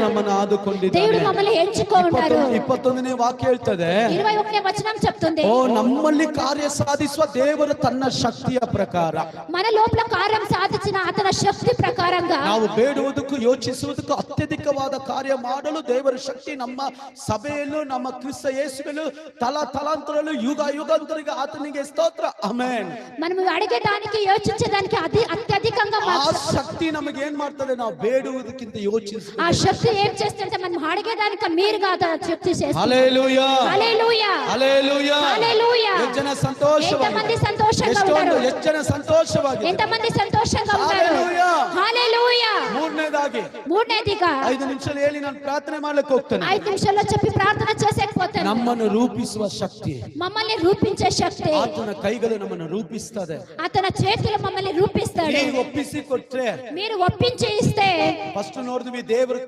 ನಮ್ಮನ್ನು ಆದುಕೊಂಡಿದ್ದಾನೆ. దేవుడు మమ్మల్ని ఎంచుకున్నారు. 21ನೇ ವಾಕ್ಯ ಹೇಳ್ತದೆ, 21ನೇ వచనం చెప్తుంది, ಓ ನಮ್ಮಲ್ಲಿ ಕಾರ್ಯ ಸಾಧಿಸುವ ದೇವರು ತನ್ನ ಶಕ್ತಿಯ ಪ್ರಕಾರ, మన లోపల కార్యం సాధించిన అతని శక్తి ప్రకారంగా ನಾವು ಬೇಡುವುದಕ್ಕೂ ಯೋಚಿಸುವುದಕ್ಕೂ ಅತ್ಯಧಿಕವಾದ ಕಾರ್ಯ ಮಾಡಲು ದೇವರ ಶಕ್ತಿ ನಮ್ಮ ಸಭೆಯಲ್ಲೂ ನಮ್ಮ ಕ್ರಿಸ್ತ ಯೇಸುವಿನಲ್ಲೂ ತಲಾಂತರಲ್ಲೂ ಯುಗ ಯುಗಾಂತರಿಗೆ ಆತನಿಗೆ ಸ್ತೋತ್ರ. ಆಮೆನ್. మనం అడిగేదానికి యోచించేదానికి అత్యధికంగా ಆ ಶಕ್ತಿ ನಮಗೆ ಏನ್ ಮಾಡ್ತದೆ, ನಾವು ಬೇಡುವುದಕ್ಕಿಂತ ಯೋಚಿಸುವುದು. ఆ శక్తి ఏం చేస్తుంటే మనం అడిగేదానికి మీరుగా శక్తి చేస్తుంది. హల్లెలూయా, హల్లెలూయా, హల్లెలూయా, హల్లెలూయా. ಎಷ್ಟು ಜನ ಸಂತೋಷವಾಗಿ, ఎంతమంది సంతోషంగా ఉన్నారు, ಎಷ್ಟು ಜನ ಸಂತೋಷವಾಗಿ, ఎంతమంది సంతోషంగా ఉన్నారు. హల్లెలూయా. మూడనేదిగా 5 ನಿಮಿಷ ಹೇಳಿ ನಾನು ಪ್ರಾರ್ಥನೆ ಮಾಡ್ಲಿಕ್ಕೆ ಹೋಗ್ತೇನೆ. 5 నిమిషాల్లో చెప్పి ప్రార్థన చేసేకపోతాను. ನಮ್ಮನ್ನು ರೂಪಿಸುವ ಶಕ್ತಿ, మమ్మల్ని రూపించే శక్తి, ಆತನ ಕೈಗಳು ನಮ್ಮನ್ನು ರೂಪಿಸ್ತದೆ. అతని చేతులు మమ్మల్ని రూపిస్తాడు. ನೀವು ಒಪ್ಪಿಸಿ ಕೊಟ್ರೆ, మీరు ఒప్పించి ఇస్తే, ಫಸ್ಟ್ ನೋಡಿದ್ವಿ ದೇವರು